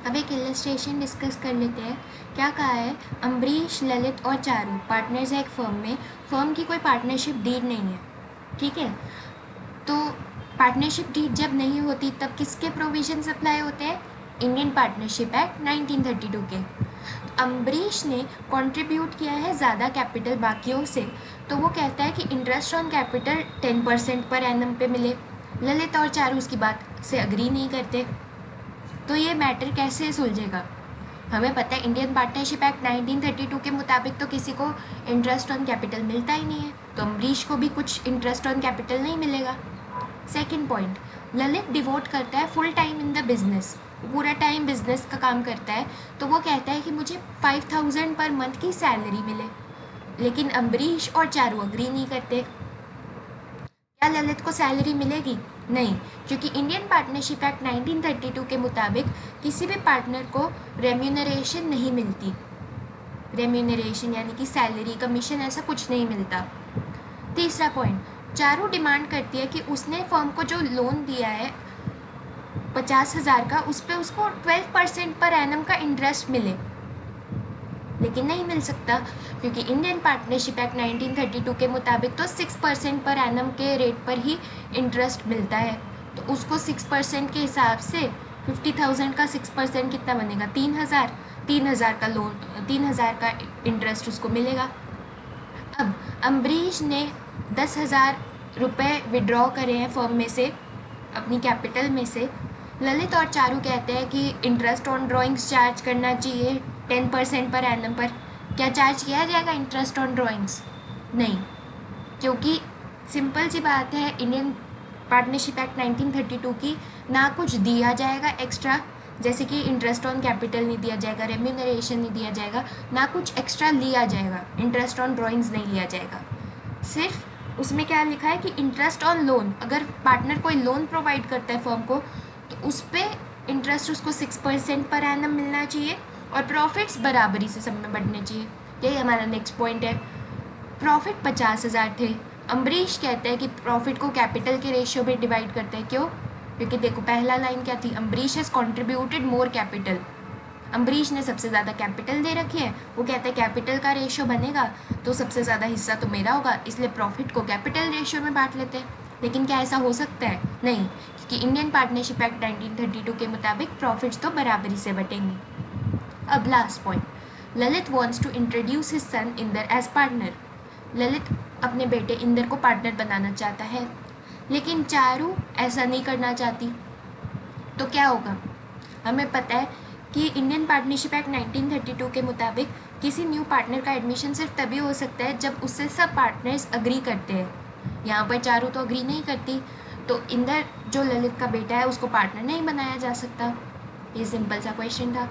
अब एक illustration discuss कर लेते हैं। क्या कहा है, अम्बरीश, ललित और चारू पार्टनर्स है एक फर्म में। फर्म की कोई पार्टनरशिप डीड नहीं है, ठीक है। तो पार्टनरशिप डीड जब नहीं होती तब किसके प्रोविजंस अप्लाई होते हैं? इंडियन पार्टनरशिप एक्ट 1932 के। अम्बरीश ने कंट्रीब्यूट किया है ज़्यादा कैपिटल बाकियों से, तो वो कहता है कि interest on capital 10% per annum पे मिले। ललित और चारू उसकी बात से अग्री नहीं करते। तो ये मैटर कैसे सुलझेगा? हमें पता है इंडियन पार्टनरशिप एक्ट 1932 के मुताबिक तो किसी को इंटरेस्ट ऑन कैपिटल मिलता ही नहीं है, तो अम्बरीश को भी कुछ इंटरेस्ट ऑन कैपिटल नहीं मिलेगा। सेकंड पॉइंट, ललित डिवोट करता है full time in the business, पूरा टाइम बिजनेस का काम करता है। तो वो कहता है कि मुझे 5000 पर मंथ की सैलरी मिले, लेकिन अम्बरीश और चारू अग्री नहीं करते। क्या ललित को सैलरी मिलेगी? नहीं, क्योंकि इंडियन पार्टनरशिप एक्ट 1932 के मुताबिक किसी भी पार्टनर को रेम्यूनरेशन नहीं मिलती। रेम्यूनरेशन यानी कि सैलरी, कमीशन, ऐसा कुछ नहीं मिलता। तीसरा पॉइंट, चारू डिमांड करती है कि उसने फर्म को जो लोन दिया है 50,000 का, उस पर उसको 12% पर एनम का इंटरेस्ट मिले, लेकिन नहीं मिल सकता क्योंकि इंडियन पार्टनरशिप एक्ट 1932 के मुताबिक तो 6% पर एनम के रेट पर ही इंटरेस्ट मिलता है। तो उसको 6% के हिसाब से 50,000 का 6% कितना बनेगा? 3,000। 3,000 का लोन, 3,000 का इंटरेस्ट उसको मिलेगा। अब अम्बरीश ने 10,000 रुपये विड्रॉ करे हैं फर्म में से, अपनी कैपिटल में से। ललित और चारू कहते हैं कि इंटरेस्ट ऑन ड्राइंग्स चार्ज करना चाहिए 10% पर एनम पर। क्या चार्ज किया जाएगा इंटरेस्ट ऑन ड्राइंग्स? नहीं, क्योंकि सिंपल सी बात है, इंडियन पार्टनरशिप एक्ट 1932 की ना कुछ दिया जाएगा एक्स्ट्रा, जैसे कि इंटरेस्ट ऑन कैपिटल नहीं दिया जाएगा, रेम्यूनरेशन नहीं दिया जाएगा, ना कुछ एक्स्ट्रा लिया जाएगा, इंटरेस्ट ऑन ड्राइंग्स नहीं लिया जाएगा। सिर्फ उसमें क्या लिखा है कि इंटरेस्ट ऑन लोन, अगर पार्टनर कोई लोन प्रोवाइड करता है फर्म को तो उस पर इंटरेस्ट उसको 6% पर एनम मिलना चाहिए और प्रॉफिट्स बराबरी से सब में बढ़ने चाहिए। यही हमारा नेक्स्ट पॉइंट है। प्रॉफिट 50,000 थे। अम्बरीश कहते हैं कि प्रॉफिट को कैपिटल के रेशियो में डिवाइड करते हैं। क्यों? क्योंकि देखो पहला लाइन क्या थी, Ambarish has contributed more capital. Ambarish ने सबसे ज़्यादा कैपिटल दे रखी है, वो कहते हैं कैपिटल का रेशियो बनेगा तो सबसे ज़्यादा हिस्सा तो मेरा होगा, इसलिए प्रॉफिट को कैपिटल रेशियो में बांट लेते हैं। लेकिन क्या ऐसा हो सकता है? नहीं, क्योंकि इंडियन पार्टनरशिप एक्ट 1932 के मुताबिक प्रॉफिट्स तो बराबरी से बटेंगे। अब last point, Lalit wants to introduce his son Inder as partner. Lalit अपने बेटे इंदर को पार्टनर बनाना चाहता है, लेकिन चारू ऐसा नहीं करना चाहती। तो क्या होगा? हमें पता है कि इंडियन पार्टनरशिप एक्ट 1932 के मुताबिक किसी न्यू पार्टनर का एडमिशन सिर्फ तभी हो सकता है जब उससे सब पार्टनर्स अग्री करते हैं। यहाँ पर चारू तो अग्री नहीं करती, तो इंदर जो ललित का बेटा है उसको पार्टनर नहीं बनाया जा सकता। ये सिंपल सा क्वेश्चन था।